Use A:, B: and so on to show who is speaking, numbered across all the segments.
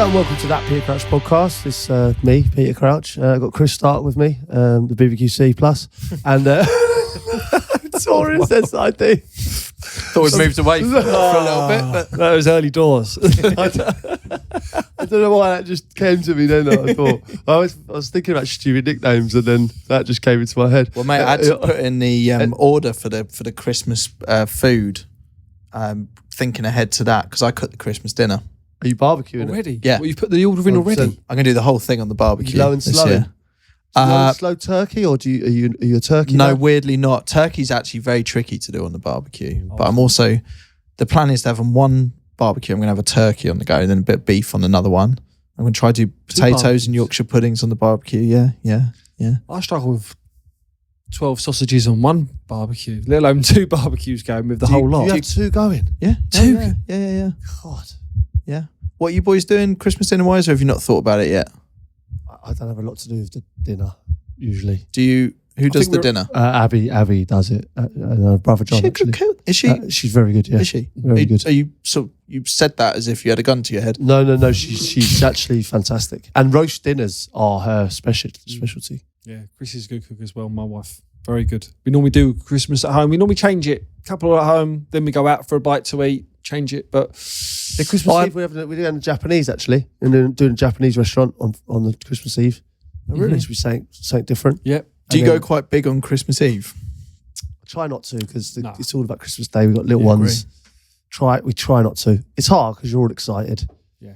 A: Hello and welcome to That Peter Crouch podcast. It's me, Peter Crouch. I've got Chris Stark with me, the BBQC Plus, and Torian says I do.
B: Thought we'd moved away for a little bit, but
A: that was early doors. I don't know why that just came to me then. I thought I was thinking about stupid nicknames, and then that just came into my head.
B: Well, mate, I had to put in the order for the Christmas food, thinking ahead to that because I cooked the Christmas dinner.
A: Are you barbecuing
C: already?
B: Yeah.
C: Well, you put the order in
A: 100%.
C: already?
B: I'm going to do the whole thing on the barbecue.
A: Low and slow. Slow turkey, or are you a turkey?
B: No,
A: man?
B: weirdly not. Turkey's actually very tricky to do on the barbecue. But I'm also, the plan is to have on one barbecue, I'm going to have a turkey on the go and then a bit of beef on another one. I'm going to try to do potatoes and Yorkshire puddings on the barbecue. Yeah.
C: I struggle with 12 sausages on one barbecue, let alone 2 barbecues going with the whole lot.
A: Do you have 2 going?
B: Yeah.
C: 2?
B: Yeah.
A: God.
B: Yeah. What are you boys doing Christmas dinner wise, or have you not thought about it yet?
A: I don't have a lot to do with the dinner usually.
B: Who does the dinner?
A: Abby does it. Her brother John.
B: Is she?
A: She's very good. Yeah.
B: Is she?
A: Very good.
B: You said that as if you had a gun to your head.
A: No. She's actually fantastic. And roast dinners are her specialty.
C: Yeah, Chris is a good cook as well, my wife. Very good. We normally do Christmas at home. We normally change it. A couple at home, then we go out for a bite to eat, change it. But
A: the Christmas Eve, we're doing Japanese actually, and then doing a Japanese restaurant on the Christmas Eve. Oh, really? Should be something different.
C: Yeah.
B: Do you go quite big on Christmas Eve?
A: I try not to because it's all about Christmas Day. We've got little ones. We try not to. It's hard because you're all excited.
C: Yeah.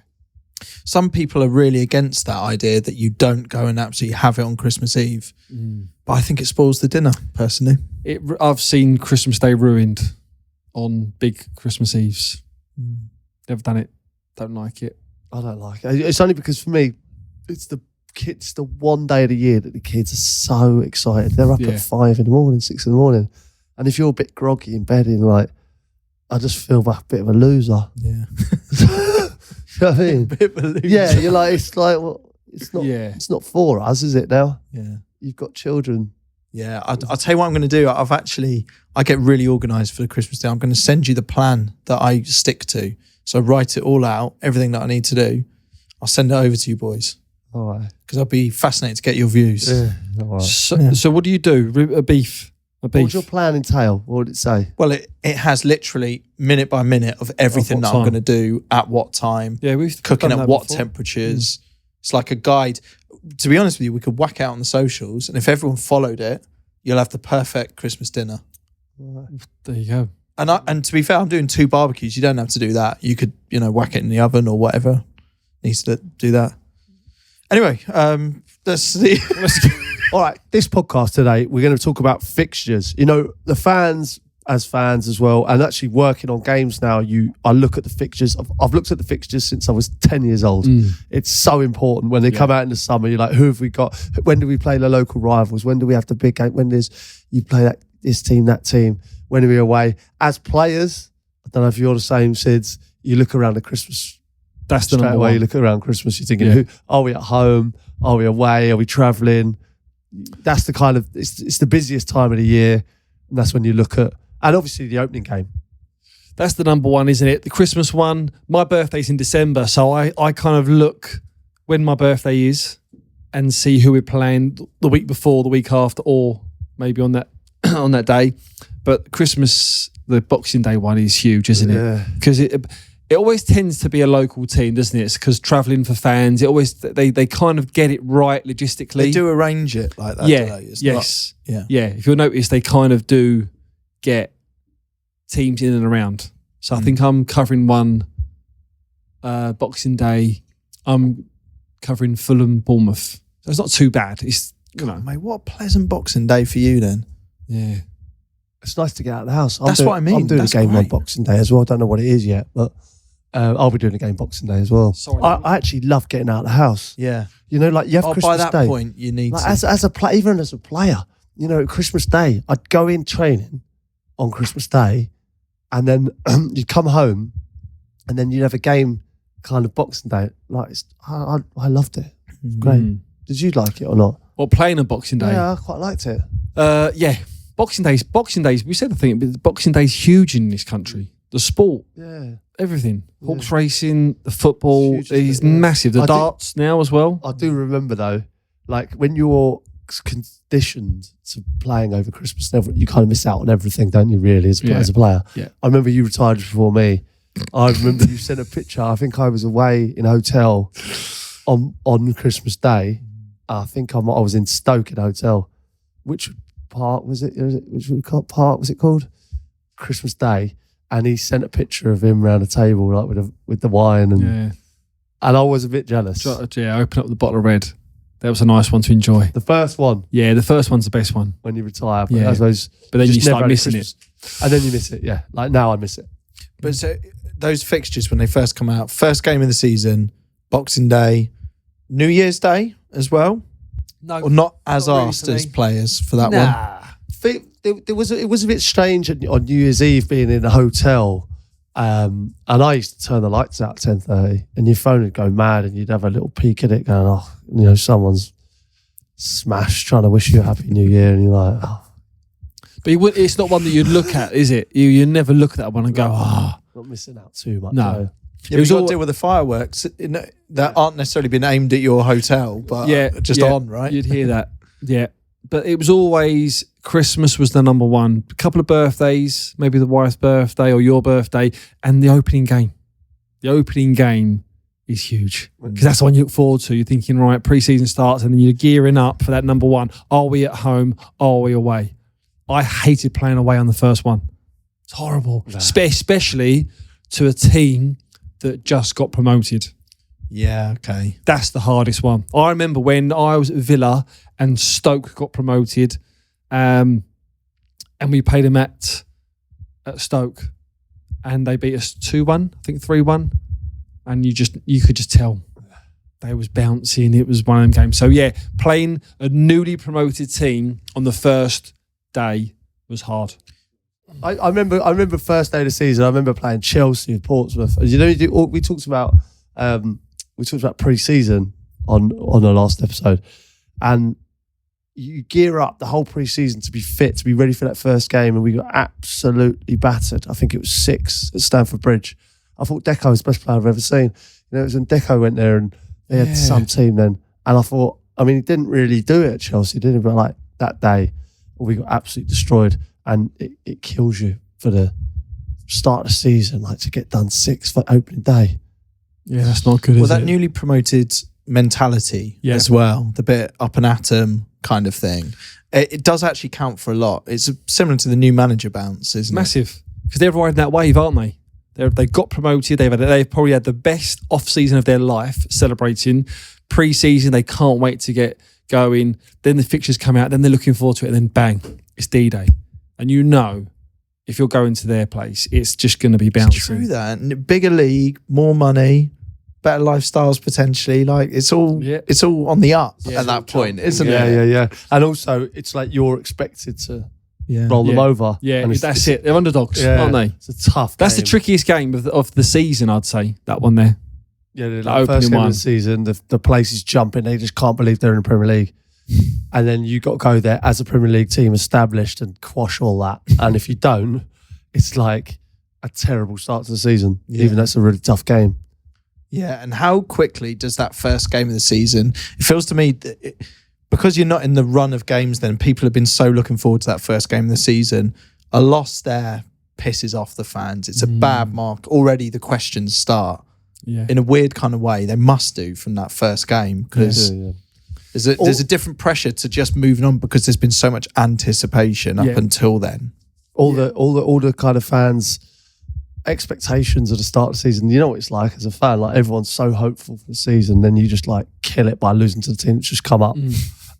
B: Some people are really against that idea that you don't go and absolutely have it on Christmas Eve. But I think it spoils the dinner, personally.
C: I've seen Christmas Day ruined on big Christmas Eves. Never done it. Don't like it.
A: I don't like it. It's only because for me, it's the one day of the year that the kids are so excited. They're up at 5 in the morning, 6 in the morning. And if you're a bit groggy in bed, I just feel like a bit of a loser.
B: Yeah.
A: You know what I mean?
B: A bit of a loser.
A: Yeah, you're like, it's not for us, is it now?
B: Yeah.
A: You've got children.
B: Yeah, I'll tell you what I'm going to do. I get really organised for the Christmas Day. I'm going to send you the plan that I stick to. So I write it all out, everything that I need to do. I'll send it over to you boys.
A: All right.
B: Because I'd be fascinated to get your views.
A: Yeah. All right.
C: So what do you do? A beef?
A: What would your plan entail? What would it say?
B: Well, it has literally minute by minute of everything that I'm going to do at what time.
C: Yeah, we've
B: cooking
C: done
B: at
C: that
B: what
C: before.
B: Temperatures. It's like a guide. To be honest with you, we could whack out on the socials, and if everyone followed it, you'll have the perfect Christmas dinner.
C: There you go.
B: And to be fair, I'm doing 2 barbecues. You don't have to do that. You could, whack it in the oven or whatever needs to do that. Anyway, let's see.
A: All right, this podcast today, we're going to talk about fixtures. The fans as well, and actually working on games now, I look at the fixtures. I've looked at the fixtures since I was 10 years old. It's so important when they come out in the summer. You're like, who have we got? When do we play the local rivals? When do we have the big game? When you play this team, that team? When are we away? As players, I don't know if you're the same, Sids, you look around the Christmas.
C: That's the
A: straight
C: number
A: away.
C: one.
A: You look around Christmas, you're thinking, who are we at home? Are we away? Are we travelling? That's the kind of, it's the busiest time of the year. And that's when you look at, and obviously the opening game.
C: That's the number one, isn't it? The Christmas one. My birthday's in December, so I kind of look when my birthday is and see who we're playing the week before, the week after, or maybe on that on that day. But Christmas, the Boxing Day one is huge, isn't it? Because it always tends to be a local team, doesn't it? It's because travelling for fans, they kind of get it right logistically.
B: They do arrange it like that.
C: Yeah. Yeah. If you'll notice, they kind of do get teams in and around. So I think I'm covering one Boxing Day. I'm covering Fulham, Bournemouth. So it's not too bad. It's
B: mate, what a pleasant Boxing Day for you then.
C: Yeah.
A: It's nice to get out of the house.
B: That's what I mean.
A: I'm doing
B: That's
A: a game on
B: great.
A: Boxing Day as well. I don't know what it is yet, but I'll be doing a game Boxing Day as well.
C: Sorry.
A: I actually love getting out of the house.
B: Yeah.
A: Like you have Christmas
B: by that
A: Day.
B: point, you need to.
A: As a player, even as a player, Christmas Day, I'd go in training on Christmas Day, and then you'd come home, and then you'd have a game kind of Boxing Day. I loved it. It's great. Did you like it or not?
C: Or playing a Boxing Day?
A: Yeah, I quite liked it.
C: Yeah. Boxing Days, we said the thing, but Boxing Day's huge in this country. The sport.
A: Yeah.
C: everything. Horse racing, the football
A: Huge,
C: is
A: isn't it?
C: massive. The
A: I
C: darts now as well.
A: I do remember though, like when you're conditioned to playing over Christmas and everything, you kind of miss out on everything, don't you, really, as a player?
C: Yeah.
A: I remember you retired before me. I remember you sent a picture. I think I was away in a hotel on Christmas Day. I think I was in Stoke in a hotel. Which park was it? Which park was it called? Christmas Day. And he sent a picture of him around the table, like with the wine, and I was a bit jealous.
C: Yeah, open up the bottle of red. That was a nice one to enjoy.
A: The first one.
C: Yeah, the first one's the best one.
A: When you retire. But I suppose
C: but then you
A: just
C: start
A: never had
C: missing
A: Christmas. And then you miss it, yeah. Like now I miss it.
B: But so those fixtures, when they first come out, first game of the season, Boxing Day, New Year's Day as well?
C: No.
B: Or not as
C: not really
B: asked
C: for
B: as
C: me.
B: players for that one?
A: It was a bit strange on New Year's Eve being in a hotel. And I used to turn the lights out at 10:30 and your phone would go mad and you'd have a little peek at it going, someone's smashed trying to wish you a happy new year, and you're like, oh.
C: But it's not one that you'd look at, is it? You never look at that one and go,
A: not missing out too much.
C: No.
B: Yeah, you've got to deal with the fireworks that aren't necessarily been aimed at your hotel, but just on, right?
C: You'd hear that. Yeah. But it was always Christmas was the number one. A couple of birthdays, maybe the wife's birthday or your birthday, and the opening game. The opening game is huge because that's the one you look forward to. You're thinking, right, pre-season starts and then you're gearing up for that number one. Are we at home? Are we away? I hated playing away on the first one. It's horrible, especially to a team that just got promoted.
B: Yeah, okay.
C: That's the hardest one. I remember when I was at Villa and Stoke got promoted, and we played them at Stoke, and they beat us 2-1, I think 3-1, and you could just tell they was bouncing. It was one of them games. So yeah, playing a newly promoted team on the first day was hard.
A: I remember first day of the season. I remember playing Chelsea and Portsmouth. And we talked about pre-season on our last episode, and you gear up the whole pre-season to be fit, to be ready for that first game, and we got absolutely battered. I think it was 6 at Stamford Bridge. I thought Deco was the best player I've ever seen. It was when Deco went there and they had some team then, and I thought, he didn't really do it at Chelsea, did he? But like that day, we got absolutely destroyed, and it kills you for the start of the season, like to get done 6 for opening day.
C: Yeah, that's not good,
B: is it? Well, that newly promoted mentality as well, the bit up and at 'em kind of thing, it does actually count for a lot. It's similar to the new manager bounce, isn't it?
C: Massive. Because they're riding that wave, aren't they? They got promoted. They've probably had the best off season of their life, celebrating pre-season. They can't wait to get going. Then the fixtures come out. Then they're looking forward to it. And then bang, it's D-Day. And if you're going to their place, it's just going to be bouncing.
B: It's true that. And bigger league, more money, better lifestyles potentially. Like it's all on the up at that point, isn't it?
A: Yeah. And also, it's like you're expected to roll them over.
C: Yeah,
A: and
C: that's it. They're underdogs, aren't they?
A: It's a tough game.
C: That's the trickiest game of the season, I'd say, that one there.
A: Yeah, the first game of the season, the place is jumping. They just can't believe they're in the Premier League. And then you got to go there as a Premier League team established and quash all that. And if you don't, it's like a terrible start to the season, even though it's a really tough game.
B: Yeah, and how quickly does that first game of the season, it feels to me that because you're not in the run of games then, people have been so looking forward to that first game of the season, a loss there pisses off the fans. It's a bad mark. Already the questions start in a weird kind of way. They must do from that first game because there's a different pressure to just moving on because there's been so much anticipation up until then.
A: All the kind of fans' expectations at the start of the season. You know what it's like as a fan. Like everyone's so hopeful for the season, then you just like kill it by losing to the team that's just come up.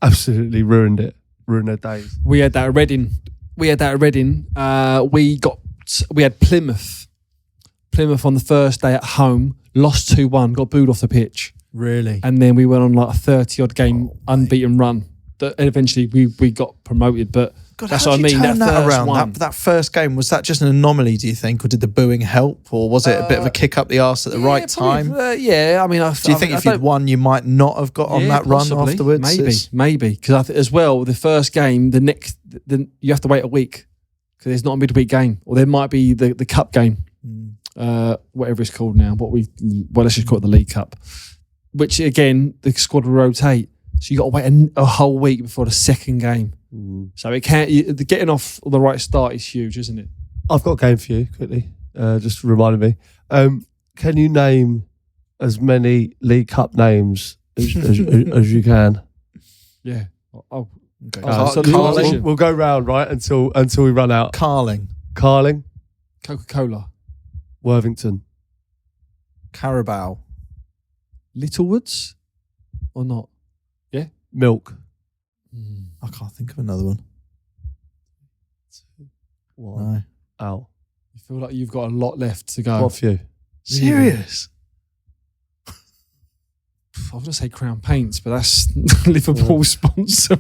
A: Absolutely ruined their days.
C: We had that at Reading. We had Plymouth. Plymouth on the first day at home, lost 2-1, got booed off the pitch.
B: Really?
C: And then we went on like a 30-odd game unbeaten run. That eventually we got promoted, but
B: God,
C: that's what I mean.
B: Turn that around.
C: One.
B: That first game, was that just an anomaly, do you think? Or did the booing help? Or was it a bit of a kick up the arse at the right time?
C: I mean,
B: do you think if you'd won, you might not have got on that
C: possibly,
B: run afterwards?
C: Maybe. Because I think as well, the first game, you have to wait a week because there's not a midweek game. Or there might be the cup game. whatever it's called now. Let's just call it the League Cup. Which again, the squad will rotate, so you got to wait a whole week before the second game. So it can't. Getting off the right start is huge, isn't it?
A: I've got a game for you quickly. Just reminded me. Can you name as many League Cup names as you can?
C: Yeah. Oh, okay.
B: So
A: We'll go round right until we run out.
B: Carling,
C: Coca-Cola,
A: Worthington,
B: Carabao,
C: Littlewoods, or not? Yeah.
A: Milk.
B: I can't think of another one.
A: One.
B: No.
A: Out.
C: You feel like you've got a lot left to go.
A: What for you?
B: Serious?
C: I was going to say Crown Paints, but that's Liverpool sponsor.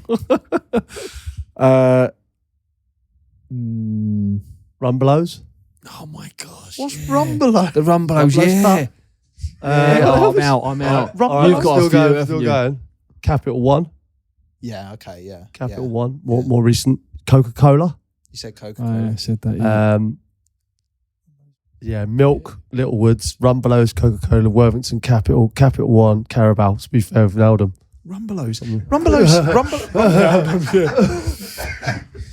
A: Rumbelows.
C: Oh my gosh!
B: What's Rumbelow?
C: The Rumbelows,
A: Rumbelows
C: yeah. I'm out.
A: You've got
C: still
A: a few, still going. Capital One.
B: Yeah. Okay. Yeah.
A: Capital One. More recent. Coca-Cola.
B: You said Coca-Cola.
C: I said that. Yeah.
A: Milk, Littlewoods, Rumbelows, Coca-Cola, Worthington, Capital One, Carabao. To be fair with Naldum.
B: Rumbelows.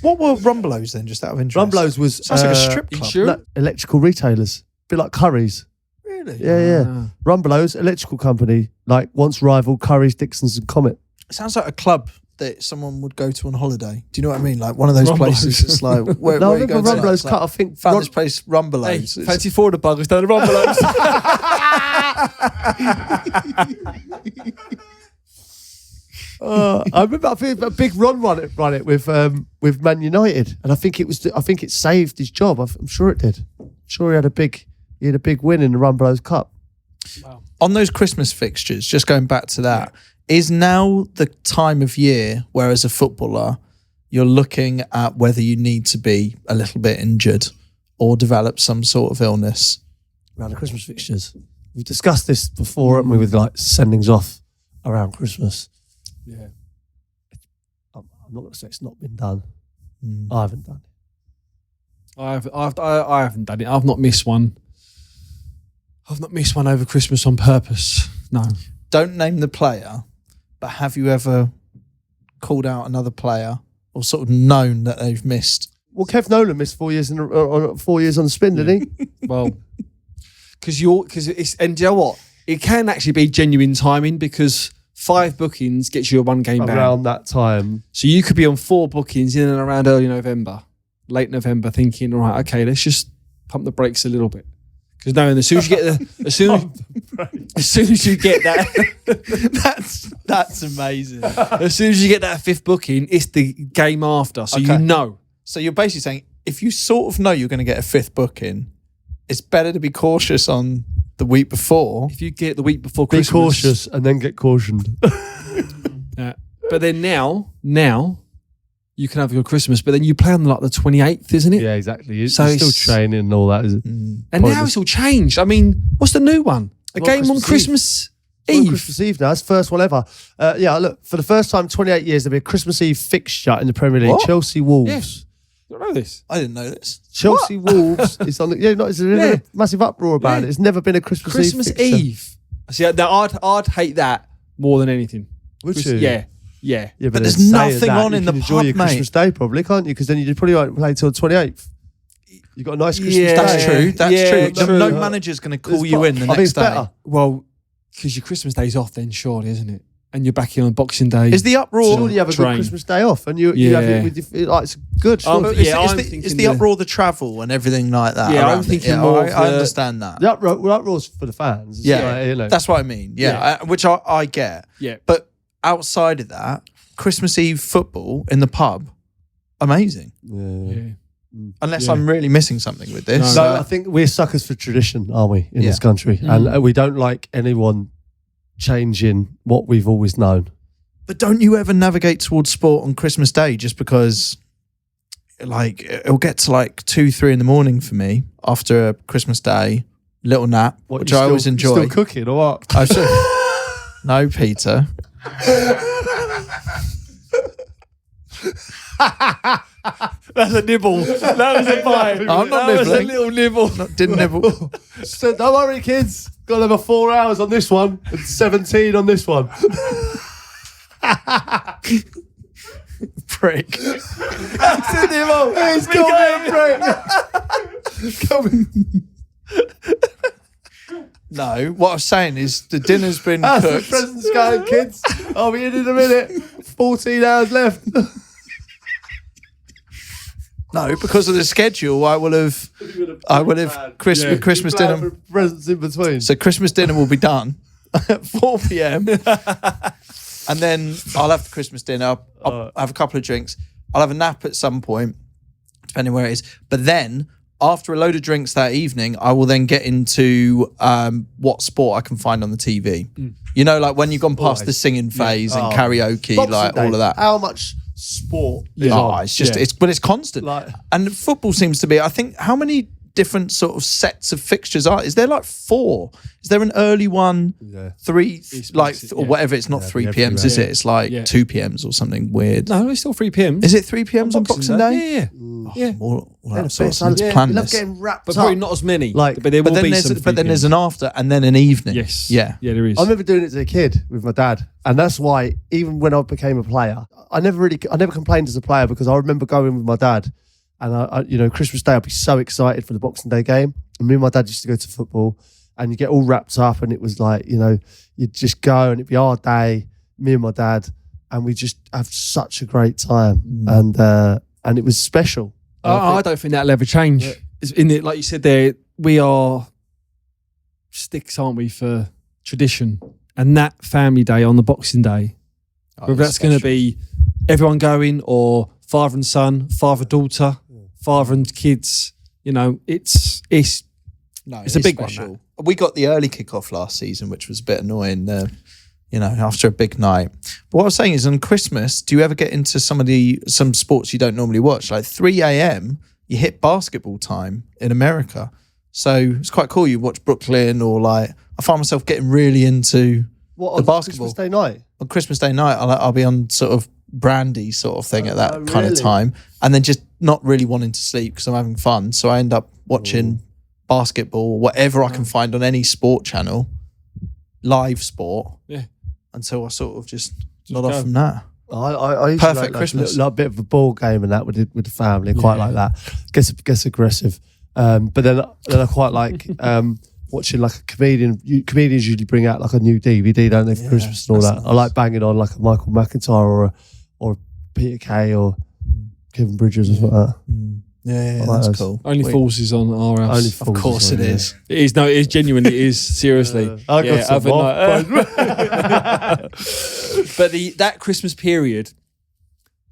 B: What were Rumbelows then, just out of interest?
A: Rumbelows was
B: sounds like a strip club.
A: Electrical retailers. A bit like Curry's.
B: Really?
A: Yeah. Rumbelows, electrical company, like once rivaled Curry's, Dixon's and Comet.
B: It sounds like a club that someone would go to on holiday. Do you know what I mean? Like one of those places. It's like where you go to.
A: Rumbelows cut. I think
B: found this place Rumbelows.
C: Hey, fancy for the buggers down the Rumbelows.
A: I remember I think a big Ron run it with Man United, and I think it saved his job. I'm sure it did. I'm sure he had a big win in the Rumbelows Cup.
C: Wow.
B: On those Christmas fixtures, just going back to that, is now the time of year where as a footballer you're looking at whether you need to be a little bit injured or develop some sort of illness
A: around the Christmas fixtures. We've discussed this before, haven't we, with like sendings off around Christmas.
C: Yeah.
A: I'm not going to say it's not been done. I haven't done it.
C: I haven't done it. I've not missed one. I've not missed one over Christmas on purpose. No.
B: Don't name the player, but have you ever called out another player or sort of known that they've missed?
A: Well, Kev Nolan missed 4 years on 4 years on the spin, didn't he?
C: Well, because it's, and do you know what? It can actually be genuine timing because 5 bookings gets you a 1 game ban.
A: Around that time.
C: So you could be on 4 bookings in and around early November, late November, thinking, all right, okay, let's just pump the brakes a little bit. Because knowing as soon as you get as soon as you get that,
B: that's amazing.
C: as soon as you get that 5th booking, it's the game after. So
B: Okay.
C: you know.
B: So you're basically saying if you sort of know you're going to get a 5th booking, it's better to be cautious on the week before.
C: If you get the week before
A: Be
C: Christmas,
A: cautious and then get cautioned.
C: but then now you can have a good Christmas, but then you play on like the 28th, isn't it?
A: Yeah, exactly.
C: So
A: You're still
C: it's-
A: training and all that, is it?
C: And now it's all changed. I mean, what's the new one? A
A: Well,
C: game on
A: Christmas
C: Christmas
A: Well,
C: Eve.
A: Christmas Eve now. That's the first one ever. Look, for the first time in 28 years, there'll be a Christmas Eve fixture in the Premier League.
B: What?
A: Chelsea Wolves.
C: Yes. You don't know this?
B: I didn't know this.
A: Chelsea Wolves is on the. There's a massive uproar about it. It's never been a Christmas Eve. Fixture.
C: Eve. See, now I'd hate that more than anything.
A: Would you?
C: Yeah.
A: Yeah,
B: But there's
A: then saying
B: nothing
A: that,
B: on
A: you
B: in
A: can
B: the
A: enjoy
B: pub,
A: your
B: mate.
A: Christmas Day, probably, can't you? Because then you probably won't play till the 28th. You've got a nice Christmas
C: Yeah.
A: Day.
B: That's true. That's
C: Yeah,
B: true.
C: true.
B: No manager's going to call
A: It's
B: you
A: not-
B: in the
A: I think
B: next
A: it's
B: day.
A: better.
C: Well, because your Christmas Day's off then, surely, isn't it? And you're back in on Boxing Day.
B: Is the uproar?
A: Surely you have a
C: Train.
A: good Christmas Day off, and you have it with your, like, it's good. Surely.
C: Yeah, I'm
B: is
C: thinking
B: the uproar the travel and everything like that?
C: Yeah, I'm
B: around it?
C: thinking more
B: I
C: of
B: understand that.
A: The uproar's for the fans. It's
B: Yeah,
A: like, you know.
B: that's what I mean. Yeah, which I get.
C: Yeah.
B: But outside of that, Christmas Eve football in the pub, amazing.
A: Yeah.
B: Unless I'm really missing something with this.
A: No, I think we're suckers for tradition, aren't we, in this country? And we don't like anyone changing what we've always known.
B: But don't you ever navigate towards sport on Christmas Day just because, like, it'll get to like 2-3 in the morning for me after a Christmas Day, little nap, which I always enjoy.
A: Still cooking or what?
B: I should- No, Peter.
C: That's a nibble. That was a bite.
B: I'm not
C: That was a
B: nibbling.
C: little nibble.
B: Didn't nibble.
A: So don't worry, kids. Got another 4 hours on this one and 17 on this one.
B: Prick.
A: It's in him all. It's coming,
B: No, what I was saying is the dinner's been
A: That's the
B: cooked.
A: presents going, kids. I'll be in a minute. 14 hours left.
B: No, because of the schedule, I will have Christmas dinner.
A: Presents in between.
B: So Christmas dinner will be done at 4 p.m. and then I'll have the Christmas dinner. I'll have a couple of drinks. I'll have a nap at some point, depending where it is. But then after a load of drinks that evening, I will then get into what sport I can find on the TV. You know, like when you've gone past the singing phase and karaoke,
A: Boxing
B: like
A: Day,
B: all of that.
A: How much sport is
B: Oh,
A: on?
B: it's just it's constant.
A: Like-
B: And football seems to be, I think, how many different sort of sets of fixtures are? Is there like 4? Is there an early one, 3, like, or whatever? It's not 3 p.m s, is it? It's like 2 p.m s or something weird.
C: No, it's still 3 p.m.
B: Is it 3 p.m s on Boxing Day?
C: Yeah.
B: All that
A: Yeah,
B: sort of
A: I
B: stuff. Plan
A: love
B: this.
A: getting wrapped
C: But
A: up.
C: probably not as many.
A: Like-
C: but there will be some.
B: But then
C: 3
B: there's an after and then an evening.
C: Yes.
B: Yeah.
C: Yeah, there is.
A: I remember doing it as a kid with my dad, and that's why even when I became a player, I never complained as a player because I remember going with my dad, and I Christmas Day I'd be so excited for the Boxing Day game, and me and my dad used to go to football, and you get all wrapped up, and it was like you'd just go, and it'd be our day, me and my dad, and we just have such a great time, and it was special.
C: I don't think that'll ever change. It's in it, like you said there, we are sticks, aren't we, for tradition? And that family day on the Boxing Day, whether that's going to be everyone going or father and son, father daughter, father and kids, it's a big
B: special.
C: one.
B: We got the early kickoff last season, which was a bit annoying. After a big night. But what I was saying is, on Christmas, do you ever get into some sports you don't normally watch? Like 3 a.m, you hit basketball time in America. So it's quite cool. You watch Brooklyn, or like I find myself getting really into the basketball.
A: Christmas Day night?
B: On Christmas Day night, I'll be on sort of brandy sort of thing at that kind of
A: really?
B: time, and then just not really wanting to sleep because I'm having fun. So I end up watching basketball, whatever I can find on any sport channel, live sport.
C: Yeah.
B: Until I sort of just nod off from that.
A: I used
B: Perfect
A: to like
B: Christmas.
A: a bit of a ball game and that with the family. I quite like that. Gets aggressive. But then I quite like watching like a comedian. Comedians usually bring out like a new DVD, don't they, for Christmas and all that.
B: nice.
A: I like banging on like a Michael McIntyre or a Peter Kay or Kevin Bridges or something like that.
B: Yeah,
A: like
B: that's
A: those.
B: cool.
C: Only Fools is on our house.
A: Only
B: Of
A: Fools
B: course
A: is
B: it
A: on, yeah.
B: is.
C: It is. No, it is genuine. It is. Seriously.
A: I got some
C: other
A: off,
C: night- But that Christmas period,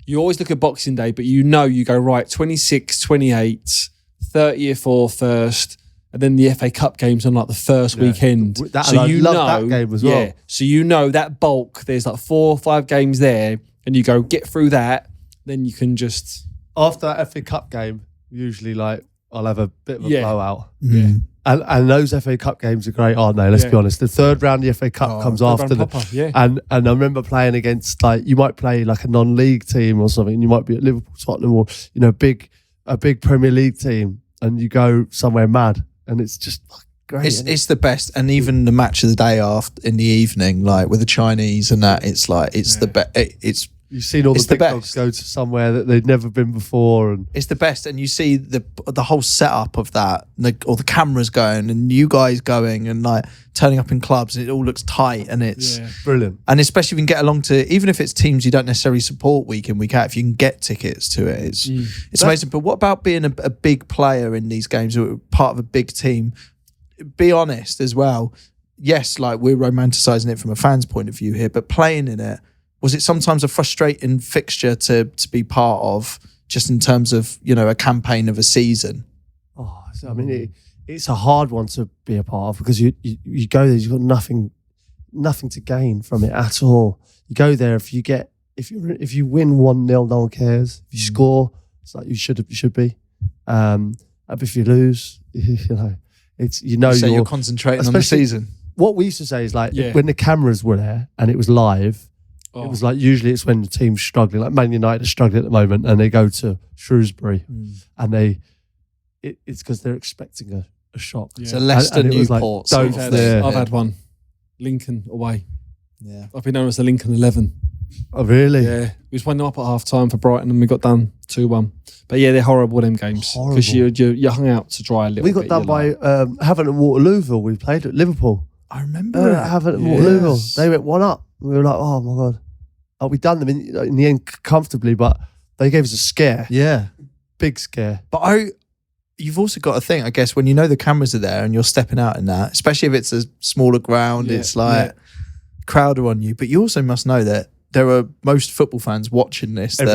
C: you always look at Boxing Day, but you go, right, 26th, 28th, 30th or 1st, and then the FA Cup games on like the first weekend.
A: I love that game as well.
C: Yeah. So that bulk, there's like 4 or 5 games there, and you go, get through that, then you can just...
A: After that FA Cup game, usually like I'll have a bit of a
C: Yeah.
A: blowout.
C: Yeah.
A: And those FA Cup games are great, aren't they? Let's be honest. The third round of the FA Cup comes after them.
C: Yeah.
A: And I remember playing against, like, you might play like a non-league team or something, and you might be at Liverpool, Tottenham, or a big Premier League team, and you go somewhere mad, and it's just great.
B: It's the best, and even the match of the day after in the evening, like with the Chinese and that, it's like the best.
A: You've seen all
B: it's
A: the
B: the
A: big dogs
B: best.
A: go to somewhere that they'd never been before, and
B: It's the best, and you see the whole setup of that, or the cameras going, and you guys going, and like turning up in clubs, and it all looks tight, and it's
A: brilliant.
B: and especially if you can get along to, even if it's teams you don't necessarily support week in week out, if you can get tickets to it, it's amazing. But what about being a big player in these games, or part of a big team? Be honest as well. Yes, like we're romanticizing it from a fan's point of view here, but playing in it. Was it sometimes a frustrating fixture to be part of, just in terms of, a campaign of a season?
A: Oh, I mean, it's a hard one to be a part of because you go there, you've got nothing to gain from it at all. You go there, if you win 1-0, no one cares. If you score, it's like you should be. But if you lose, it's
B: So you're concentrating on the season.
A: What we used to say is like when the cameras were there and it was live,
C: Oh.
A: It was like usually it's when the team's struggling, like Man United are struggling at the moment, and they go to Shrewsbury, and it's because they're expecting a shock.
B: It's a Leicester
A: and it was
B: Newport.
A: Like,
C: I've had one. Lincoln away.
B: Yeah.
C: I've been known as the Lincoln 11.
A: Oh really?
C: Yeah. We was 1-0 up at half time for Brighton and we got done 2-1. But yeah, they're horrible, them games. Because you hung out to dry a little bit.
A: We got done by Havant and Waterlooville. We played at Liverpool.
B: I remember
A: Havant and Waterlooville. They went 1-up. We were like, oh my God. Oh, we done them in the end comfortably, but they gave us a scare.
B: Yeah.
A: Big scare.
B: But you've also got to think, I guess, when you know the cameras are there and you're stepping out in that, especially if it's a smaller ground, it's like crowd are on you. But you also must know that there are most football fans watching this that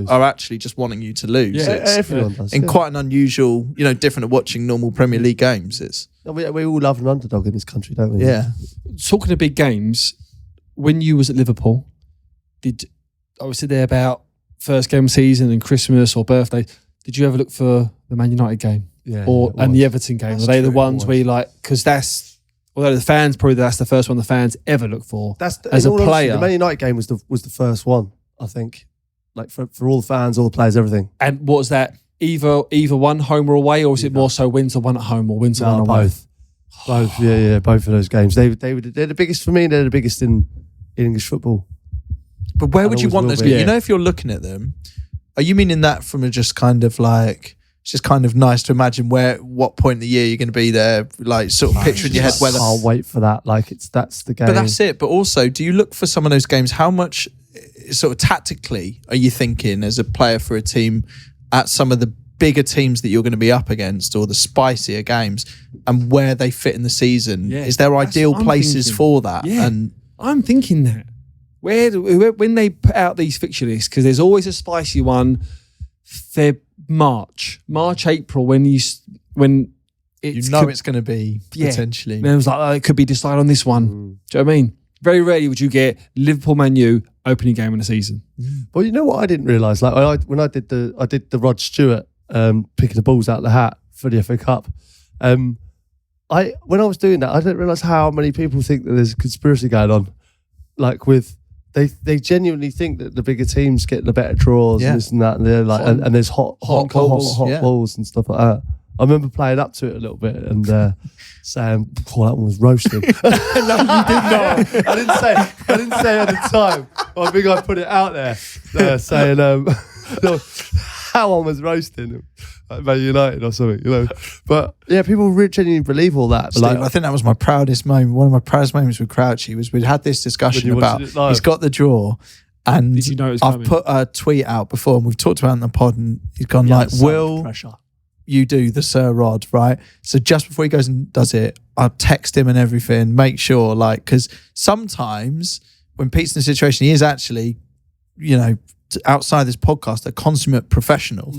B: are actually just wanting you to lose.
A: Yeah, everyone does.
B: And quite an unusual, different to watching normal Premier League games.
A: We all love an underdog in this country, don't we?
B: Yeah.
C: Talking of big games, when you was at Liverpool, I was there about first game of season and Christmas or birthday. Did you ever look for the Man United game?
A: Yeah.
C: And the Everton game? Are they the ones where you like, because although the fans, probably that's the first one the fans ever look for as a player.
A: Honesty, the Man United game was the first one, I think. Like for all the fans, all the players, everything.
C: And what was that? Either one, home or away, or was it more so wins or one at home or wins or one away?
A: Both, yeah, both of those games. They're the biggest for me. They're the biggest in English football.
B: But where would you want those? Yeah. If you're looking at them, are you meaning that from a just kind of like? It's just kind of nice to imagine what point in the year you're going to be there, like sort of picture in your head whether.
A: Can't wait for that. Like that's the game.
B: But that's it. But also, do you look for some of those games? How much sort of tactically are you thinking as a player for a team at some of the bigger teams that you're going to be up against or the spicier games and where they fit in the season?
C: Yeah,
B: is there ideal places for that?
C: Yeah,
B: and
C: I'm thinking that. When they put out these fixture lists, because there's always a spicy one, March, April, when it's
B: it's going to be potentially.
C: And it was like, it could be decided on this one. Do you know what I mean? Very rarely would you get Liverpool Man U opening game in the season.
A: Well, you know what I didn't realise? Like when I did the Rod Stewart picking the balls out of the hat for the FA Cup. When I was doing that, I didn't realise how many people think that there's a conspiracy going on. Like they genuinely think that the bigger teams get the better draws and this and that, and they're like, and there's hot balls and stuff like that. I remember playing up to it a little bit and saying, "Oh, that one was roasting." No, you did not. I didn't say it at the time. I think I put it out there saying how one was roasting. Like Man United or something, But yeah, people genuinely believe all that.
B: Steve, I think that was my proudest moment. One of my proudest moments with Crouchy was we'd had this discussion about he's got the draw, and
C: did you know it was
B: I've
C: coming?
B: Put a tweet out before, and we've talked about it in the pod, and he's gone will you do the Sir Rod, right? So just before he goes and does it, I'll text him and everything, make sure, because sometimes when Pete's in a situation, he is actually, outside this podcast, a consummate professional.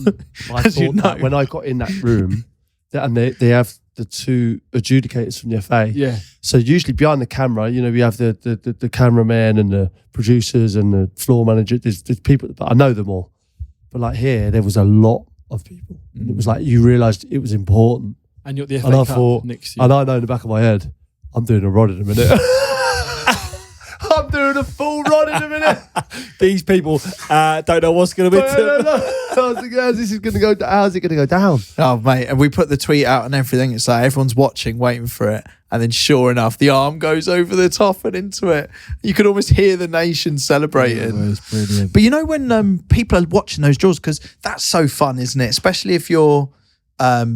A: I thought that when I got in that room, and they have the two adjudicators from the FA.
C: Yeah.
A: So usually behind the camera, we have the cameraman and the producers and the floor manager. There's people, but I know them all. But like here, there was a lot of people. And it was like you realised it was important.
C: And you're at the FA Cup next year.
A: And I know in the back of my head, I'm doing a rod in a minute. I'm doing a full rod in a minute.
C: These people don't know what's going to be.
A: I was like, how's it going to go down?
B: Oh, mate. And we put the tweet out and everything. It's like everyone's watching, waiting for it. And then sure enough, the arm goes over the top and into it. You could almost hear the nation celebrating.
C: Yeah, it's brilliant.
B: But when people are watching those draws, because that's so fun, isn't it? Especially if you're, I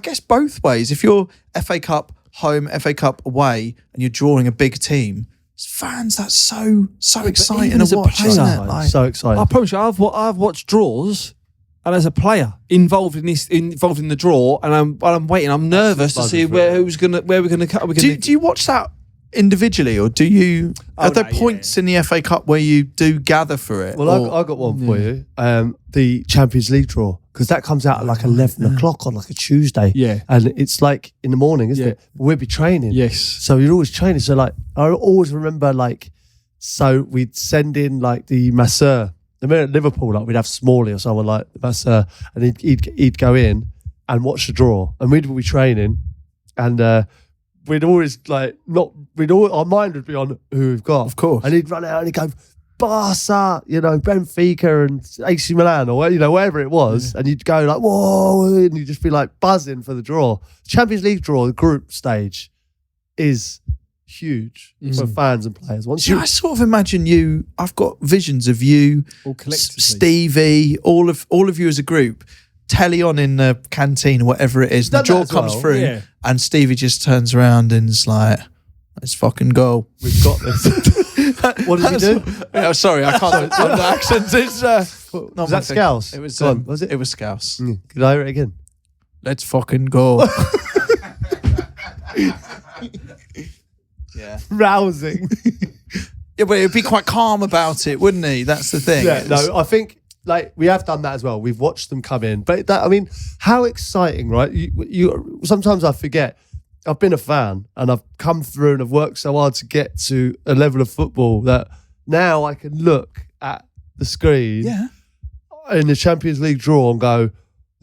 B: guess both ways. If you're FA Cup home, FA Cup away, and you're drawing a big team, fans, that's so exciting to watch, isn't it?
A: So exciting.
C: I promise you, I've watched draws, and as a player involved in the draw, and I'm waiting. I'm nervous to see where we're gonna cut.
B: Do you watch that individually, or do you? Are there points in the FA Cup where you do gather for it?
A: Well, I got one for you. The Champions League draw, because that comes out at like 11 o'clock on like a Tuesday.
C: Yeah,
A: and it's like in the morning, isn't it? We'll be training.
C: Yes.
A: So you're always training. So like I always remember so we'd send in like the masseur. The minute at Liverpool, like we'd have Smalley or someone like the masseur, and he'd go in and watch the draw, and we'd be training, and we'd always our mind would be on who we've got.
B: Of course.
A: And he'd run out and he'd go, Barca, Benfica and AC Milan or, wherever it was. And you'd go like, whoa, and you'd just be like buzzing for the draw. Champions League draw, the group stage is huge for fans and players.
B: I sort of imagine you, I've got visions of you,
C: all collectively.
B: Stevie, all of you as a group, telly on in the canteen or whatever it is. The draw comes through and Stevie just turns around and is like, let's fucking go.
A: We've got this. What did you do?
B: Oh, sorry, I can't. The accent is not
A: was that Scouse?
B: It was.
A: Was it?
B: It was Scouse.
A: Could I hear it again?
B: Let's fucking go. Yeah.
A: Rousing.
B: Yeah, but it'd be quite calm about it, wouldn't he? That's the thing.
A: Yeah, no, I think we have done that as well. We've watched them come in, but how exciting, right? You sometimes I forget. I've been a fan and I've come through and I've worked so hard to get to a level of football that now I can look at the screen in the Champions League draw and go,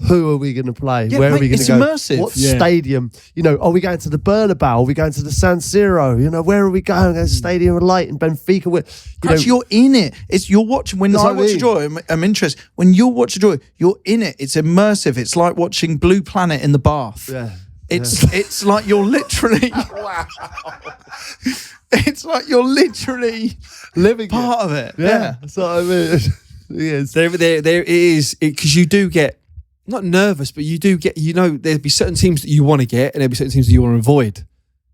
A: who are we going to play?
B: Yeah,
A: Where are we going to go?
B: It's immersive.
A: What stadium? Are we going to the Bernabeu? Are we going to the San Siro? Where are we going? To the Stadium of Light in Benfica.
B: You're in it. You're watching. When I watch a draw, I'm interested. When you watch a draw, you're in it. It's immersive. It's like watching Blue Planet in the bath.
A: Yeah.
B: It's like you're literally wow. It's like you're literally
A: living
B: part of it.
A: Yeah. So I mean, yes.
C: There it is, because you do get not nervous, but you do get. There'll be certain teams that you want to get, and there'll be certain teams that you want to avoid.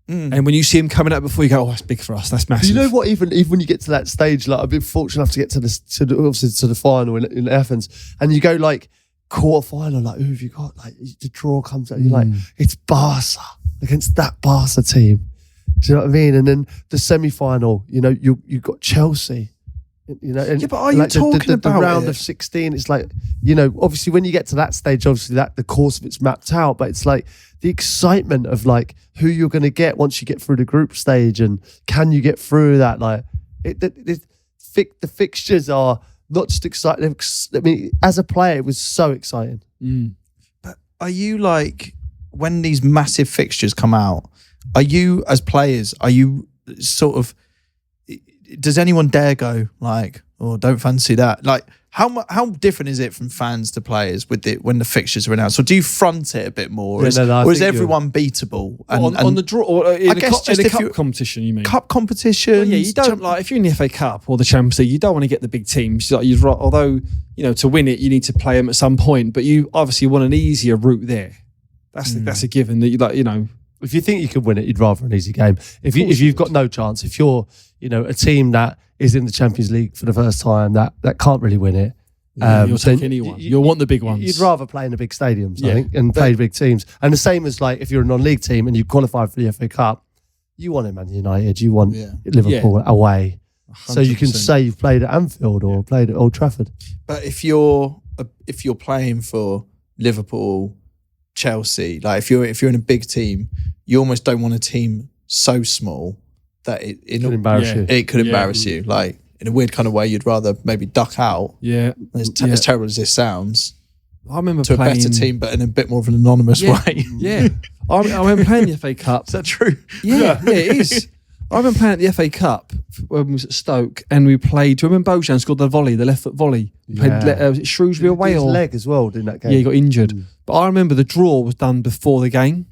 C: And when you see them coming out before, you go, "Oh, that's big for us. That's massive."
A: You know what? Even when you get to that stage, like I've been fortunate enough to get to the final in Athens, and you go like quarter final, like who have you got? Like the draw comes out, you're like, it's Barca against that Barca team. Do you know what I mean? And then the semi-final, you've got Chelsea. And
B: but are you talking about
A: the round of 16? It's like, obviously when you get to that stage, obviously that the course of it's mapped out, but it's like the excitement of like who you're going to get once you get through the group stage, and can you get through that? Like the fixtures are not just exciting. I mean, as a player, it was so exciting.
B: But are you like, when these massive fixtures come out, are you as players, are you sort of, does anyone dare go like, oh, don't fancy that? Like, how different is it from fans to players when the fixtures are announced? Or do you front it a bit more? Or is everyone beatable?
C: On the draw, or in
B: I guess
C: in a cup competition, you mean?
B: Cup competition?
C: Well, yeah, you don't like, if you're in the FA Cup or the Champions League, you don't want to get the big teams. Although, to win it, you need to play them at some point, but you obviously want an easier route there. That's a given that
A: If you think you can win it, you'd rather an easy game. If you've got no chance, if you're a team that is in the Champions League for the first time that can't really win it,
C: you'll take anyone. You'll want the big ones.
A: You'd rather play in the big stadiums, I think, and play big teams. And the same as like if you're a non-league team and you qualify for the FA Cup, you want Man United, you want Liverpool away, 100%. So you can say you've played at Anfield or played at Old Trafford.
B: But if you're playing for Liverpool, Chelsea, like if you're in a big team, you almost don't want a team so small that it
A: could embarrass you.
B: It could embarrass you. Like in a weird kind of way, you'd rather maybe duck out.
C: Yeah.
B: As terrible as this sounds,
C: I remember
B: to
C: playing,
B: a better team, but in a bit more of an anonymous way.
C: Yeah. I remember playing the FA Cup.
B: Is that true?
C: Yeah, it is. I remember playing at the FA Cup when we was at Stoke, and we played. Do you remember Bojan scored the volley, the left foot volley? Was it Shrewsbury away?
A: His leg as well in that game.
C: Yeah, he got injured. But I remember the draw was done before the game,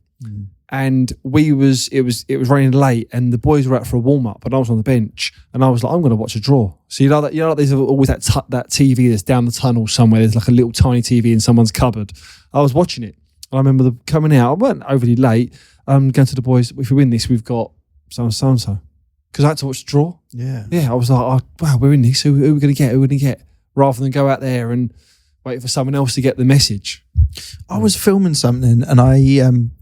C: and it was raining late, and the boys were out for a warm up, and I was on the bench, and I was like, I'm going to watch a draw. So there's always that TV that's down the tunnel somewhere. There's like a little tiny TV in someone's cupboard. I was watching it, and I remember them coming out. I weren't overly late. Going to the boys. If we win this, we've got so and so. Because I had to watch the draw.
B: Yeah.
C: Yeah, I was like, oh, wow, we're in this. Who are we going to get? Who are we going to get? Rather than go out there and wait for someone else to get the message.
B: I was filming something, and I,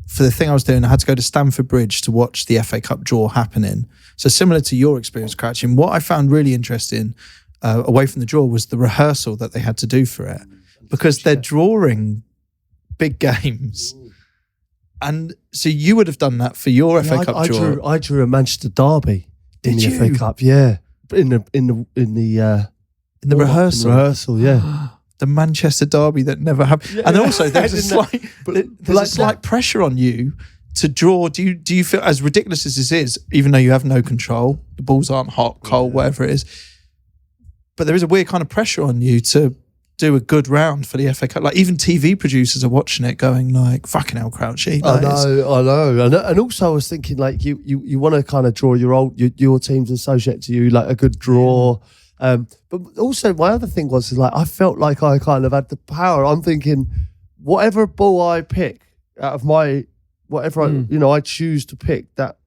B: for the thing I was doing, I had to go to Stamford Bridge to watch the FA Cup draw happening. So similar to your experience, Crouchy. And what I found really interesting, away from the draw, was the rehearsal that they had to do for it. Because they're drawing big games. And so you would have done that for your FA Cup draw.
A: I drew a Manchester derby in the FA Cup. Yeah, in the rehearsal. Yeah,
B: the Manchester derby that never happened. Yeah. And also there's a slight pressure on you to draw, do you feel, as ridiculous as this is, even though you have no control, the balls aren't hot, cold, whatever it is, but there is a weird kind of pressure on you to do a good round for the FA Cup. Like even TV producers are watching it going like, fucking hell, Crouchy.
A: I know. And also I was thinking like you want to kind of draw your teams associated to you, like a good draw. But also my other thing was like, I felt like I kind of had the power. I'm thinking whatever ball I pick out of whatever I choose to pick, that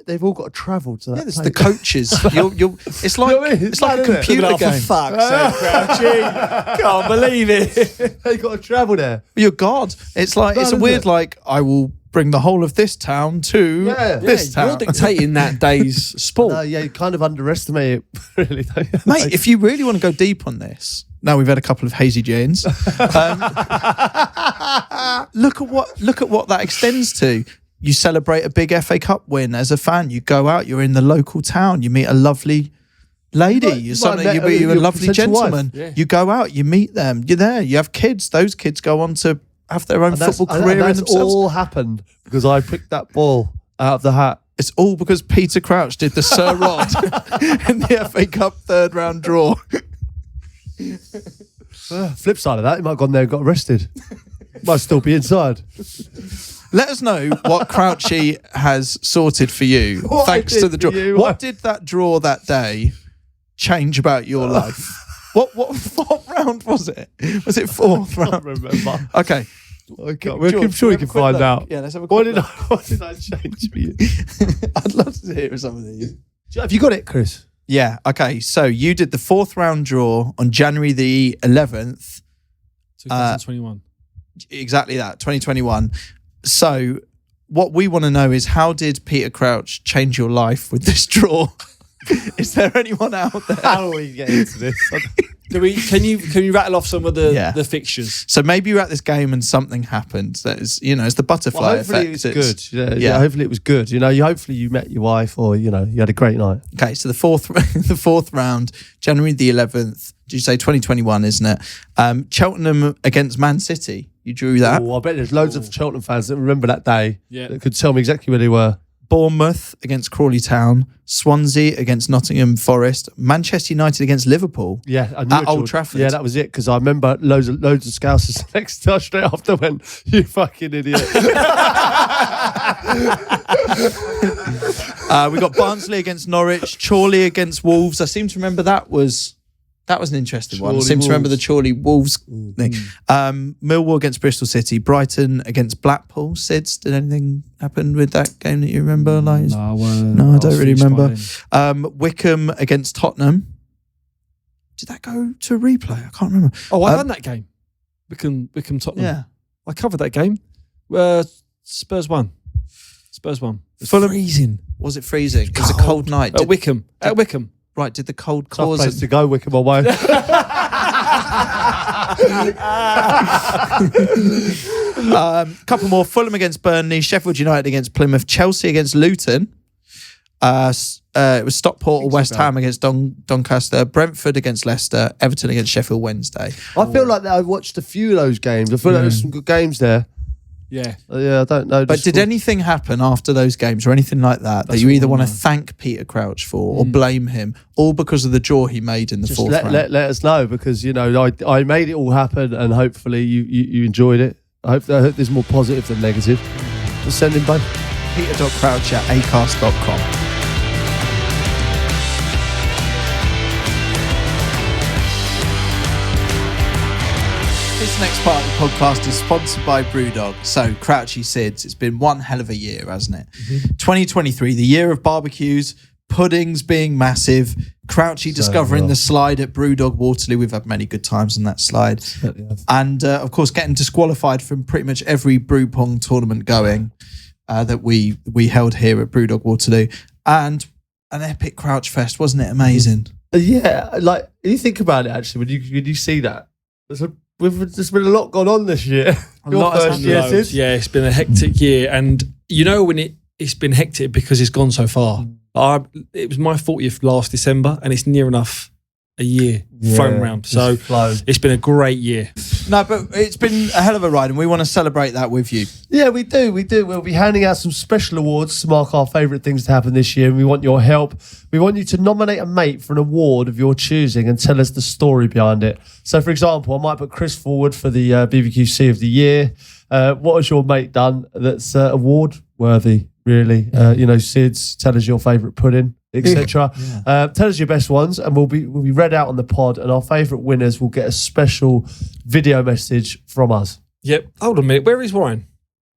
A: they've all got to travel to that.
B: Yeah, it's
A: place.
B: the coaches. It's like it's like a computer
C: Oh, for
B: game.
C: fuck's sake, Crouchy. Can't believe it.
A: They've got to travel there.
B: You're God. It's like it's a weird like I will bring the whole of this town to this town.
C: You're dictating that day's sport.
A: No, yeah, you kind of underestimate it, really, don't you?
B: Mate, if you really want to go deep on this, now we've had a couple of hazy Janes. Look at what that extends to. You celebrate a big FA Cup win as a fan. You go out. You're in the local town. You meet a lovely lady. You're a lovely gentleman.
C: Yeah.
B: You go out. You meet them. You're there. You have kids. Those kids go on to have their own football career in
A: that's
B: themselves.
A: all happened because I picked that ball out of the hat.
B: It's all because Peter Crouch did the Sir Rod in the FA Cup third round draw.
A: Flip side of that, he might have gone there and got arrested. Might still be inside.
B: Let us know what Crouchy has sorted for you,
A: What I
B: thanks
A: did
B: to the draw.
A: for you.
B: What did that draw that day change about your life? What round was it? Was it fourth
A: I
B: round?
A: can't remember.
B: Okay.
A: I'm sure you can find out.
B: Yeah, let's have a
A: What
B: quick
A: did I change for you?
B: look. I'd love to hear some of these.
A: Have you got it, Chris?
B: Yeah, okay. So you did the fourth round draw on January the 11th.
C: 2021.
B: Exactly that, 2021. So what we want to know is, how did Peter Crouch change your life with this draw? Is there anyone out there?
A: How do we get into this?
C: Can you rattle off some of
B: Yeah.
C: the fixtures?
B: So maybe you're at this game and something happened. That is, it's the butterfly
A: Well, hopefully
B: effect.
A: it was good. Yeah, hopefully it was good. Hopefully you met your wife, or you had a great night.
B: Okay, so the fourth round, January the 11th. Did you say 2021? Isn't it? Cheltenham against Man City. You drew that.
A: Oh, I bet there's loads of Cheltenham fans that remember that day.
C: Yeah.
A: That could tell me exactly where they were.
B: Bournemouth against Crawley Town. Swansea against Nottingham Forest. Manchester United against Liverpool.
A: Yeah, I knew
B: At
A: it,
B: Old
A: George.
B: Trafford.
A: Yeah, that was it. Because I remember loads of Scousers next to us straight after went, "You fucking idiot."
B: We got Barnsley against Norwich. Chorley against Wolves. I seem to remember that was an interesting one. I seem to remember the Chorley Wolves thing. Millwall against Bristol City. Brighton against Blackpool. Sids, did anything happen with that game that you remember? No, I don't really remember. Wickham against Tottenham. Did that go to replay? I can't remember.
C: Oh, I won that game. Wickham Tottenham.
B: Yeah.
C: I covered that game. Spurs won.
B: Fulham-
C: Freezing.
B: Was it freezing? It was a cold night.
C: At Wickham.
B: Right, did the cold
A: Tough
B: cause
A: place to go, Wickham away.
B: couple more. Fulham against Burnley, Sheffield United against Plymouth, Chelsea against Luton. It was Stockport or West Ham against Doncaster, Brentford against Leicester, Everton against Sheffield Wednesday.
A: I feel like that I watched a few of those games. I feel like there's some good games there.
C: Yeah.
A: Yeah, I don't know.
B: But did anything happen after those games or anything like that that you either want to thank Peter Crouch for or blame him, all because of the draw he made in the fourth round?
A: Let us know, because I made it all happen, and hopefully you enjoyed it. I hope there's more positive than negative. Just send him both.
B: Peter.crouch@acast.com. This next part of the podcast is sponsored by Brewdog. So, Crouchy Sids, it's been one hell of a year, hasn't it? 2023, the year of barbecues, puddings being massive, Crouchy discovering the slide at Brewdog Waterloo. We've had many good times on that slide. And, of course, getting disqualified from pretty much every brew pong tournament going that we held here at Brewdog Waterloo. And an epic Crouch Fest, wasn't it amazing?
A: Yeah, like, you think about it, actually, when you see that, there's been a lot gone on this year.
C: Yeah, it's been a hectic year, and when it's been hectic because it's gone so far. It was my 40th last December, and it's near enough a year flown around. So it's been a great year.
B: No, but it's been a hell of a ride, and we want to celebrate that with you.
A: Yeah, we do. We'll be handing out some special awards to mark our favourite things to happen this year, and we want your help. We want you to nominate a mate for an award of your choosing and tell us the story behind it. So, for example, I might put Chris forward for the BBQC of the year. What has your mate done that's award-worthy, really? Sid's, tell us your favourite pudding, etc. Tell us your best ones, and we'll be read out on the pod, and our favourite winners will get a special video message from us.
C: Yep. Hold on a minute. Where is Ryan?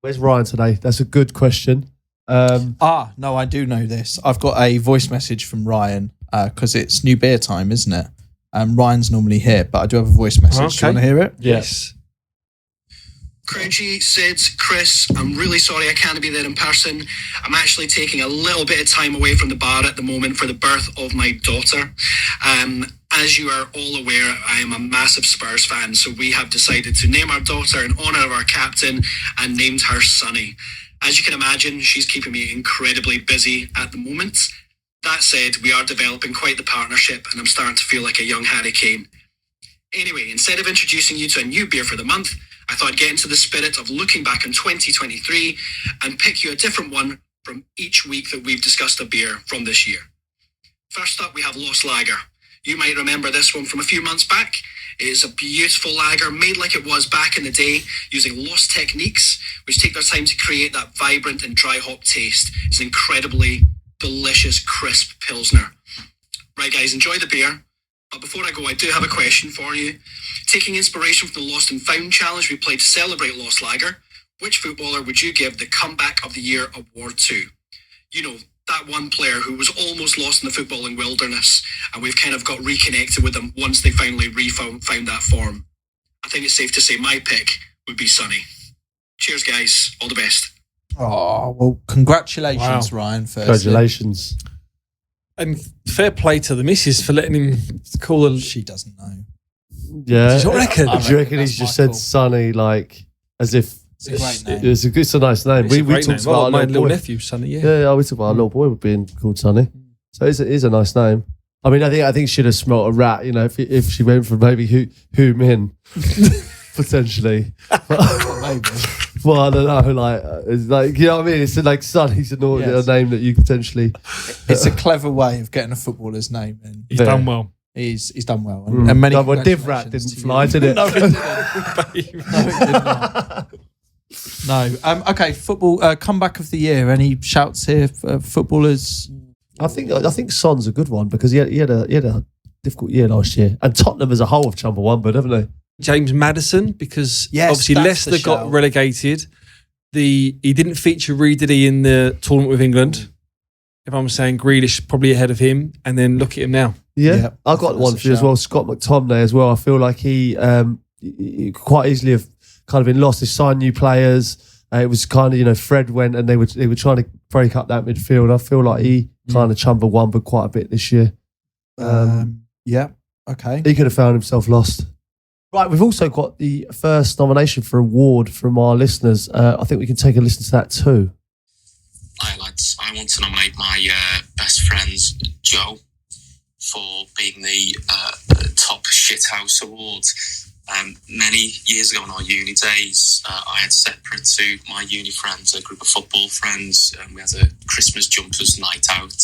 A: Where's Ryan today? That's a good question.
B: No, I do know this. I've got a voice message from Ryan because it's new beer time, isn't it? Ryan's normally here, but I do have a voice message.
C: Okay.
B: Do you want to hear it?
C: Yes.
D: Crouchy, Sid, Chris, I'm really sorry I can't be there in person. I'm actually taking a little bit of time away from the bar at the moment for the birth of my daughter. As you are all aware, I am a massive Spurs fan, so we have decided to name our daughter in honour of our captain and named her Sunny. As you can imagine, she's keeping me incredibly busy at the moment. That said, we are developing quite the partnership, and I'm starting to feel like a young Harry Kane. Anyway, instead of introducing you to a new beer for the month, I thought I'd get into the spirit of looking back on 2023 and pick you a different one from each week that we've discussed a beer from this year. First up, we have Lost Lager. You might remember this one from a few months back. It is a beautiful lager made like it was back in the day, using lost techniques, which take their time to create that vibrant and dry hop taste. It's an incredibly delicious, crisp Pilsner. Right, guys, enjoy the beer. But before I go, I do have a question for you. Taking inspiration from the Lost and Found challenge we played to celebrate Lost Lager, which footballer would you give the Comeback of the Year award to? You know, that one player who was almost lost in the footballing wilderness, and we've kind of got reconnected with them once they finally found that form. I think it's safe to say my pick would be Sonny. Cheers, guys. All the best.
B: Oh, well, congratulations, Ryan, first.
A: Congratulations.
C: And fair play to the missus for letting him call her.
B: She doesn't know.
A: Yeah.
C: Do you reckon?
A: Do you reckon he's just said Sonny like as if
B: It's a great name.
A: it's a nice name.
C: It's a great
A: talked
C: name.
A: about our
C: my
A: little
C: little
A: boy.
C: nephew, Sonny. Yeah.
A: Yeah, we talked about our little boy being called Sonny. So it is a nice name. I mean, I think she'd have smelt a rat, if she went for maybe who Min potentially.
B: Maybe.
A: Well, I don't know. Like, it's like, you know what I mean? It's like Sonny's a name that you potentially.
B: It's a clever way of getting a footballer's name in.
C: He's done well.
B: He's done well. And many
A: Well, Div Rat didn't fly, did it?
B: No, it didn't. No, it did not. No. Okay, football comeback of the year. Any shouts here for footballers?
A: I think Son's a good one because he had a difficult year last year, and Tottenham as a whole have chumbled one, but haven't they?
C: James Maddison, because
B: Yes,
C: obviously
B: that's the
C: Leicester got
B: shout.
C: relegated. He didn't feature really, did he, in the tournament with England? If I'm saying Grealish probably ahead of him, and then look at him now.
A: Yeah, I got one for you as well. Scott McTominay as well. I feel like he quite easily have kind of been lost. They signed new players. It was kind of Fred went and they were trying to break up that midfield. I feel like he kind of chumbled one, but quite a bit this year.
B: Yeah. Okay.
A: He could have found himself lost. Right, we've also got the first nomination for award from our listeners. I think we can take a listen to that too.
E: Hi lads, I want to nominate my best friend's Joe for being the top shithouse award. Many years ago in our uni days, I had separate to my uni friends, a group of football friends, and we had a Christmas jumpers night out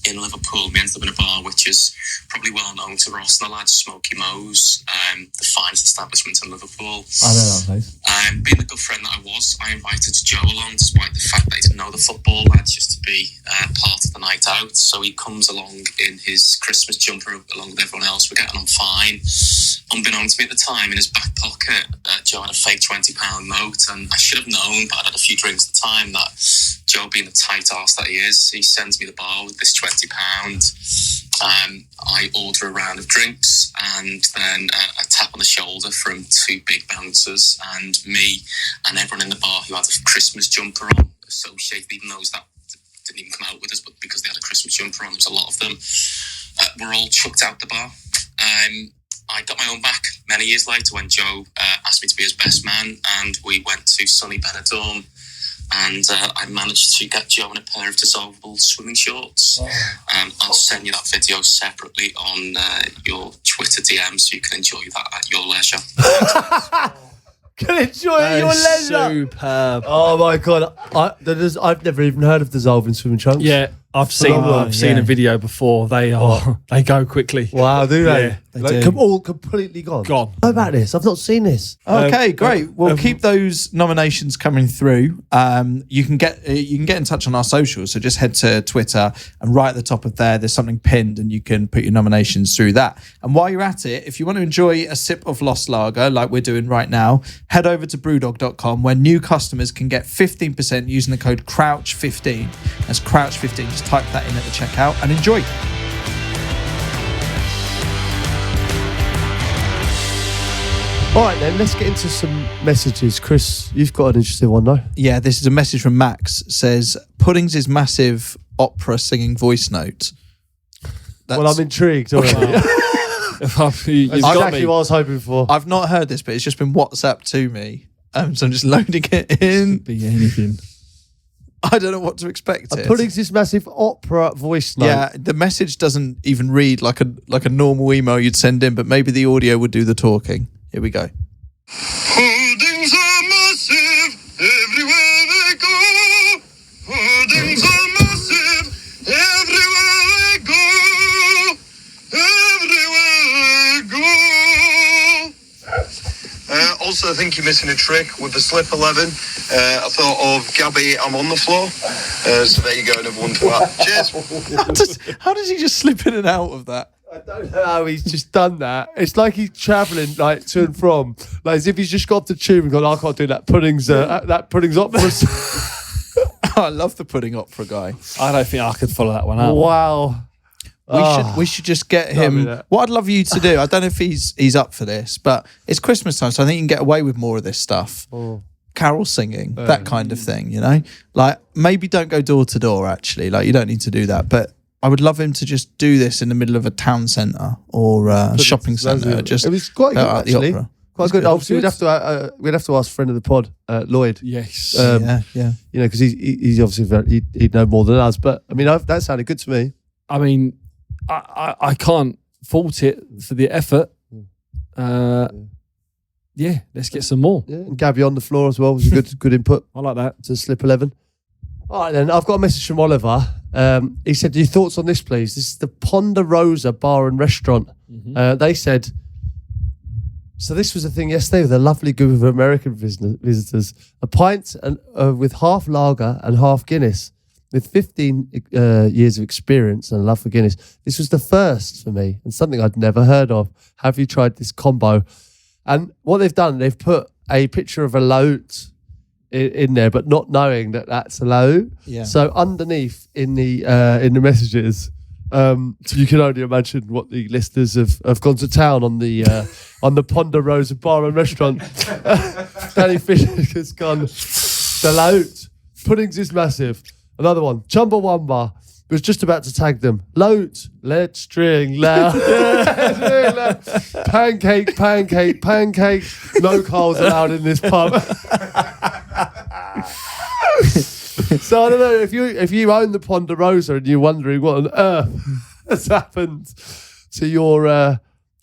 E: in Liverpool. We ended up in a bar which is probably well known to Ross and the lads, Smoky Mo's, the finest establishment in Liverpool.
A: I know that place.
E: Being the good friend that I was, I invited Joe along despite the fact that he didn't know the football lads, just to be part of the night out. So he comes along in his Christmas jumper along with everyone else. We're getting on fine. Unbeknownst to me at the time, in his back pocket, Joe had a fake £20 note, and I should have known, but I'd had a few drinks at the time, that Joe, being the tight arse that he is, he sends me the bar with this £20. I order a round of drinks and then a tap on the shoulder from two big bouncers, and me and everyone in the bar who had a Christmas jumper on, associated, even those that didn't even come out with us, but because they had a Christmas jumper on, there was a lot of them, were all chucked out the bar. I got my own back many years later when Joe asked me to be his best man, and we went to sunny Benidorm and I managed to get Joe in a pair of dissolvable swimming shorts. I'll send you that video separately on your Twitter DM so you can enjoy that at your leisure.
A: Can enjoy it at your leisure.
C: Superb.
A: Oh my God. I've never even heard of dissolving swimming trunks.
C: Yeah, I've seen a video before. They go quickly.
A: Wow, do they?
C: Yeah,
B: they do.
A: All completely gone.
C: Gone.
A: How about this? I've not seen this.
B: Okay, great. We'll keep those nominations coming through. You can get in touch on our socials. So just head to Twitter, and right at the top of there's something pinned, and you can put your nominations through that. And while you're at it, if you want to enjoy a sip of Lost Lager like we're doing right now, head over to brewdog.com, where new customers can get 15% using the code Crouch15. That's Crouch15. Just type that in at the checkout and enjoy.
A: All right, then, let's get into some messages. Chris, you've got an interesting one, no?
B: Yeah, this is a message from Max. Says, Puddings' massive opera singing voice note.
A: Well, I'm intrigued already.
C: You've
A: That's
C: got
A: exactly
C: me.
A: what I was hoping for.
B: I've not heard this, but it's just been WhatsApp to me. So I'm just loading it in.
C: Be anything.
B: I don't know what to expect.
A: Pudding's this massive opera voice note.
B: Yeah, the message doesn't even read like a normal email you'd send in, but maybe the audio would do the talking. Here we go.
F: Puddings are massive everywhere they go. Puddings are massive everywhere they go. Everywhere they go. Also, I think you're missing a trick with the slip 11. I thought of Gabby, I'm on the floor. So there you go, another one for that. Cheers.
B: How does he just slip in and out of that?
A: I don't know how he's just done that. It's like he's travelling like to and from, like as if he's just got off the tube and gone, I can't do that. Pudding's opera.
B: I love the pudding opera guy.
C: I don't think I could follow that one up.
A: Wow.
B: We should just get him. What I'd love you to do, I don't know if he's up for this, but it's Christmas time, so I think you can get away with more of this stuff. Carol singing, that kind of thing, you know? Like, maybe don't go door to door, actually. Like, you don't need to do that, but I would love him to just do this in the middle of a town centre or a shopping centre. Just
A: it was quite good, actually.
B: The opera.
A: Quite good. Obviously, we'd have to ask friend of the pod, Lloyd.
C: Yes.
B: Yeah.
A: You know, because he's obviously he'd know more than us. But I mean, that sounded good to me.
C: I mean, I can't fault it for the effort. Yeah, let's get some more.
A: Yeah, and Gabby on the floor as well was a good input.
C: I like that.
A: To Slip 11. All right, then. I've got a message from Oliver. He said, your thoughts on this, please? This is the Ponderosa Bar and Restaurant. They said, so this was a thing yesterday with a lovely group of American visitors. A pint with half lager and half Guinness. With 15 years of experience and a love for Guinness. This was the first for me and something I'd never heard of. Have you tried this combo? And what they've done, they've put a picture of a lote in there, but not knowing that that's a lote.
B: Yeah.
A: So underneath in the messages, you can only imagine what the listeners have gone to town on the Ponderosa Bar and Restaurant. Danny Fisher has gone, the lote. Puddings is massive. Another one, Chumbawamba. Was just about to tag them. Loat, let's drink loud. Pancake. No Carls allowed in this pub. So I don't know if you own the Ponderosa and you're wondering what on earth has happened to your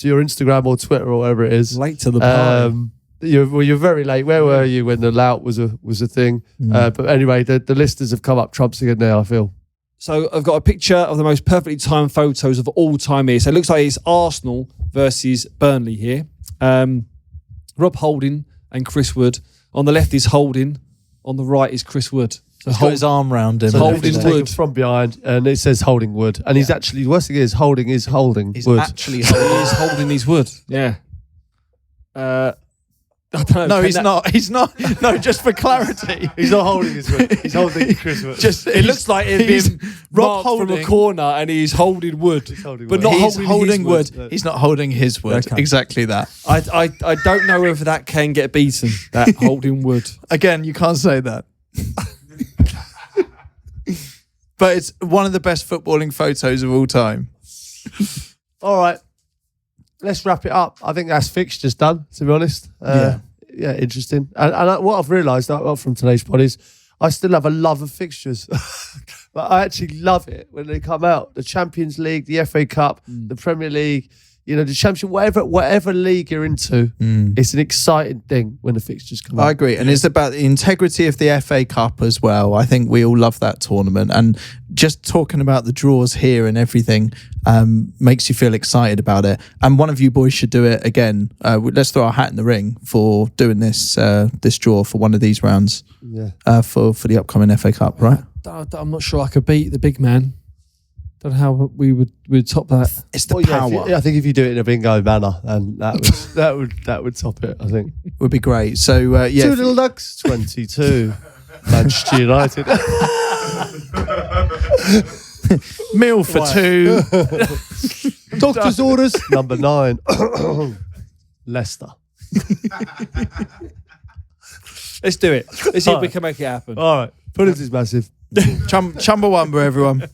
A: Instagram or Twitter or whatever it is.
C: Late to the party.
A: You're very late. Where were you when the lout was a thing? But anyway, the listeners have come up trumps again now, I feel.
C: So I've got a picture of the most perfectly timed photos of all time here. So it looks like it's Arsenal versus Burnley here. Rob Holding and Chris Wood. On the left is Holding. On the right is Chris Wood. So
B: He's got his arm round him.
A: So
C: Holding Wood
A: from behind, and it says Holding Wood. And he's actually, the worst thing is holding
B: He's
A: Wood.
B: actually
C: He's holding his wood. Yeah. I don't know.
B: No, he's not. He's not. No, just for clarity.
A: He's not holding his Wood. He's holding Chris Wood.
C: It looks like
B: he's
C: it's been
B: Rob
C: marked from a corner and he's holding wood. But not
B: He's
C: holding
B: holding
C: his
B: wood.
C: wood.
B: He's not holding his wood.
C: Okay.
B: Exactly that.
C: I don't know whether that can get beaten, that holding wood.
B: Again, you can't say that. But it's one of the best footballing photos of all time.
A: All right. Let's wrap it up. I think that's Fixtures done, to be honest. Yeah, interesting. And what I've realised from today's pod is I still have a love of fixtures. But I actually love it when they come out. The Champions League, the FA Cup, the Premier League, the Championship, whatever league you're into, it's an exciting thing when the fixtures come out.
B: I agree. And it's about the integrity of the FA Cup as well. I think we all love that tournament. And just talking about the draws here and everything makes you feel excited about it. And one of you boys should do it again. Let's throw our hat in the ring for doing this draw for one of these rounds for the upcoming FA Cup, right?
C: I'm not sure I could beat the big man. Don't know how we would top that.
B: It's the power.
A: I think if you do it in a bingo manner, then that would top it. I think
B: would be great. So
A: Two Little Ducks, 22, Manchester United.
B: Meal for two.
A: Doctor's orders, number 9, Leicester.
C: Let's do it. Let's see if we can make it happen.
A: All right, Puddings is massive.
B: Chumbawamba, everyone.